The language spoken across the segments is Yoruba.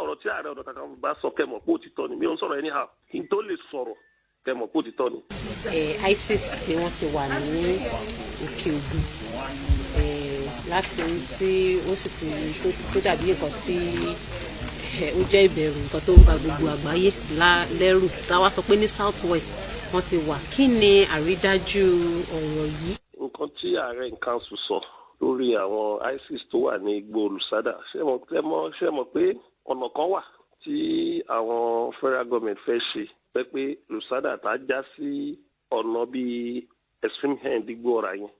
ọ̀rọ̀ tí ààrẹ ọ̀nà kakanfò bá sọ kẹ́ mọ̀ pé òtítọ́ ni mi ò ń sọ̀rọ̀ anyhow kí n tó lè sọ̀rọ̀ kẹ́ mọ̀ pé òtítọ́ ni. ISIS ni wọ́n ti wà ní òkè ògùn láti tí ó sì ti tó dàbí nǹkan tí ó jẹ́ ìbẹ̀rù nǹkan tó ń ba gbogbo àgbáyé lẹ́rù táwa sọ pé ní south west wọ́n ti wà. Kí ni àrídájú ọ̀rọ̀ yìí? Nǹkan tí ààrẹ nǹkan sọ lórí àwọn ISIS tó wà ní igbó olùsádà ṣé mọ̀ pé ọ̀nà kan wà tí àwọn federal government fẹ́ ṣe pé olùsádà tá a já sí ọ̀nà bíi extreme end igbó ọ̀rà yẹn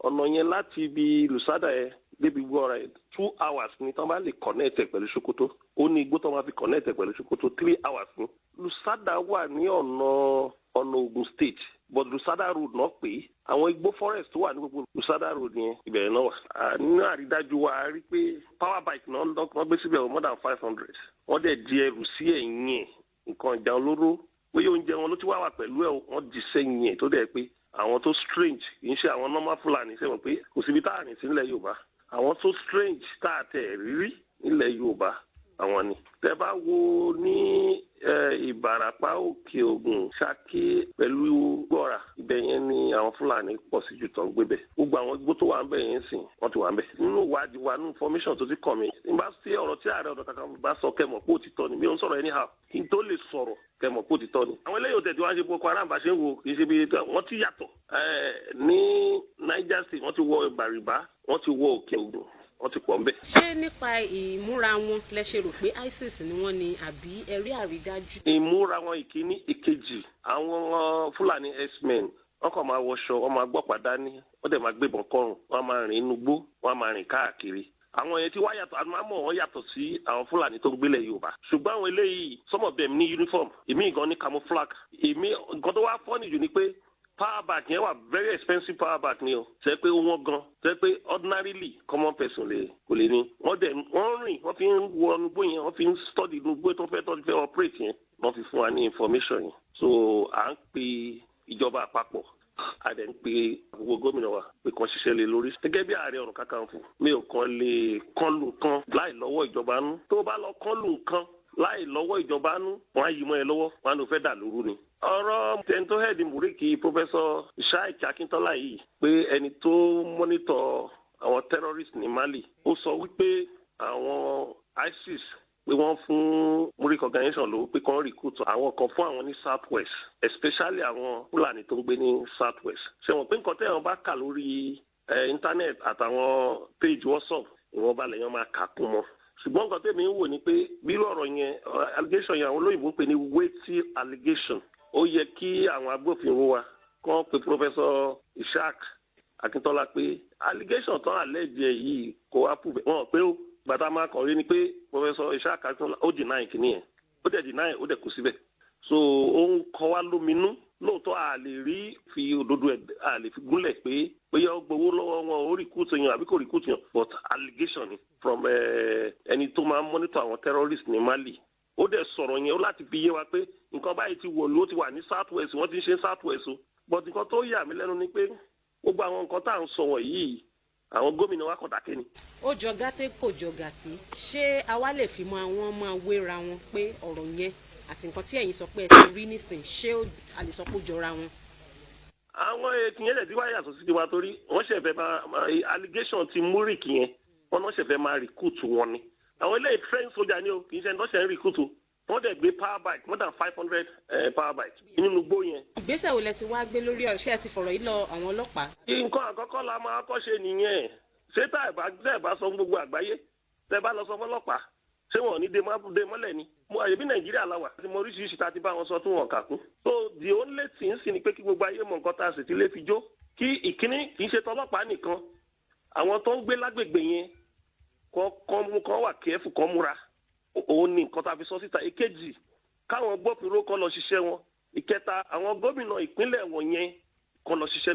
ọ̀nà yẹn láti ibi olùsádà yẹn débi igbó ọ̀rà yẹn 2 hours ni tán bá lè connect pẹ̀lú Sokoto ó ní igbó tán máa fi connect pẹ̀lú Sokoto 3 hours ni. olùsádà wà ní ọ̀nà Ogun State but Lusada road náà pé àwọn igbó forest tó wà ní gbogbo Lusada road yẹn ìbẹ̀rẹ̀ náà wà. nínú àrídájú wa rí pé power bike náà wọ́n gbé síbẹ̀ more than 500 wọ́n dẹ̀ di ẹrù sí ẹ̀yìn ẹ̀ nǹkan ìjà olóró bóyá oúnjẹ wọn ló ti wà pẹ̀lú ẹ̀ wọ́n di sẹ́yìn ẹ̀ tó dẹ̀ pé àwọn tó strange kì í ṣe àwọn normal Fúlàní sẹ́wọ̀n pé kò síbi tá à ní sí nílẹ̀ Yorùbá àwọn tó strange tá a tẹ̀ rírí nílẹ̀ Yorùbá àwọn ni. tẹ́ bá wo ní Ìbàràpá Òkè Ògùn Ṣakí pẹ̀lú gbọ́ra ibẹ̀ yẹn ni àwọn Fúlàní pọ̀ sí jù tán gbé bẹ̀ gbogbo àwọn igbó tó wà ń bẹ̀ yẹn sìn wọ́n ti wà ń bẹ̀. nínú ìwádìí wa nínú information tó ti kàn mí nígbà tí ọ̀rọ̀ tí ààrẹ ọ̀nà kakanfò bá sọ kẹ́ mọ̀ pé òtítọ́ ni mi ò ń sọ̀rọ̀ anyhow kí n tó lè sọ̀rọ̀ kẹ́ mọ̀ pé òtítọ́ ni. àwọn eléyìí òtẹ̀tí wọn ṣe Boko Haram bá ṣe ń wo kì í ṣe bí wọ́n ti yàtọ̀ ní Niger State wọ́n ti wọ Bàrìbá wọ́n ti wọ Òkè Ògùn wọ́n ti pọ̀ ń bẹ̀. ṣé nípa ìmúra wọn lẹ ṣe rò pé ISIS ni wọ́n ni àbí ẹ̀rí àrídájú? ìmúra wọn ìkíní ìkejì àwọn Fúlàní herdsmen wọ́n kàn máa wọṣọ wọ́n máa gbọ́pàá dání wọ́n dẹ̀ máa gbébọn kọ́rùn wọ́n máa rìn inú igbó wọ́n máa rìn káàkiri. àwọn yẹn tí wá yàtọ̀ àmọ́ wọ́n yàtọ̀ sí àwọn Fúlàní tó ń gbélé Yorùbá ṣùgbọ́n àwọn eléyìí some of them ní uniform èmi gan ní camouflage èmi nǹkan tó wá fọ́nì jù ni pé power bank yẹn wà very expensive power bank ni o ṣe pé wọ́n gan ṣe pé ordinarily common person kò lè ní wọ́n rìn wọ́n fi ń wọ ọnugbó yẹn wọ́n fi ń study nugbó tó fẹ́ operate yẹn wọ́n fi fún wa ní information yẹn so à ń pe ìjọba àpapọ̀ a dẹ̀ ń pe gbogbo gómìnà wa pé kàn ṣiṣẹ́ lé lórí gẹ́gẹ́ bí ààrẹ ọ̀nà kakanfò mi ò kàn lè kánlù nǹkan láì lọ́wọ́ ìjọba nú tó bá lọ kánlù nǹkan láì lọ́wọ́ ìjọba nú wọ́n á yí mọ́ ẹ lọ́wọ́ wọ́n á lọ fẹ́ dà lóru ni. ọ̀rọ̀ tẹ̀ntọ́ hẹ́ẹ̀dì múríkì pọ́fẹ́sọ̀ Sheikh Akíntọ́lá yìí pé ẹni tó mọ́nítọ̀ àwọn terrorist ní Mali ó sọ wípé àwọn ISIS pé wọ́n fún Murik organization lówó pé kàn recruit àwọn kan fún àwọn ní south west especially àwọn Fúlàní tó ń gbé ní south west. ṣé wọn pé nǹkan tẹ́wọ̀n bá kà lórí internet àtàwọn page WhatsApp ìwọ̀nba lèèyàn máa kà kún mọ́ ṣùgbọ́n nǹkan tẹ́mi ń wò ni pé bí ọ̀rọ̀ yẹn allegation yẹn àwọn olóyìnbó ń pè ní weighty allegation ó yẹ kí àwọn agbófinró wa kàn pé Professor Sheikh Akíntọ́lá pé allegation tán àlẹ́jẹ̀ yìí kò wá pù bẹ́ẹ̀ wọ́n pé ó gbàtà máa kàn rí ni pé Professor Sheikh Akíntọ́lá ó deny kìíní yẹn ó dẹ̀ deny ó dẹ̀ kù síbẹ̀ so ó ń kọ́ wá lóminú lóòótọ́ a lè rí fi òdodo ẹ̀ a lè fi gúnlẹ̀ pé bóyá ó gbowó lọ́wọ́ wọn ó recruit yàn àbí kò recruit yàn but allegation ni from ẹni tó máa ń monitor àwọn terrorists ní Mali ó dẹ̀ sọ̀rọ̀ yẹn ó láti fi yé wa pé nǹkan báyìí ti wọ̀ ló ti wà ní south west wọ́n ti ń ṣe south west o but nǹkan tó yà mí lẹ́nu ni pé gbogbo àwọn nǹkan tá à ń sọ wọ̀nyí àwọn gómìnà wa kọ̀ dákẹ́ ni. ó jọ gàtẹ́ kò jọ gàtẹ́ ṣé àwa lè fi mọ àwọn máa wéra wọn pé ọ̀rọ̀ yẹn àti nǹkan tí ẹ̀yin sọ pé ẹ ti rí nísìn ṣé a lè sọ pé ó jọra wọn. àwọn ètò yẹn lè ti wá yàtọ̀ sí tiwa torí wọ́n ṣẹ̀fẹ̀ máa allegation ti Murik yẹn wọ́n náà ṣẹ̀fẹ̀ máa recruit wọn ni. àwọn eléyìí train soldier ni o kì í ṣe ẹni tó ṣe ń recruit o wọ́n dẹ̀ gbé power bike more than 500 power bike nínú igbó yẹn. ìgbésẹ̀ wo lẹ ti wá gbé lórí ọ̀ṣẹ́ ẹ ti fọ̀rọ̀ yìí lọ àwọn ọlọ́pàá. nǹkan àkọ́kọ́ la máa kọ́ ṣe nìyẹn ṣé tá ẹ̀ bá sọ gbogbo àgbáyé tẹ́ bá lọ sọ fọlọ́pàá ṣé wọn ò ní dé mọ́lẹ̀ ni mo àyè bí Nàìjíríà la wà àti mo oríṣiríṣi tá a ti bá wọn sọ tí wọn kà kún. so the only thing sì ni pé kí gbogbo ayé mọ nǹkan tá a sì ti lè fi jó kí ìkíní kì í ṣe tọlọ́pàá nìkan àwọn tó ń gbé lágbègbè yẹn kan wà kẹ́ẹ̀fù kan múra òun ni nǹkan tá a fi sọ síta. èkejì káwọn gbófinró kan lọ ṣiṣẹ́ wọn. ìkẹta àwọn gómìnà ìpínlẹ̀ wọ̀nyẹn kan lọ ṣiṣẹ́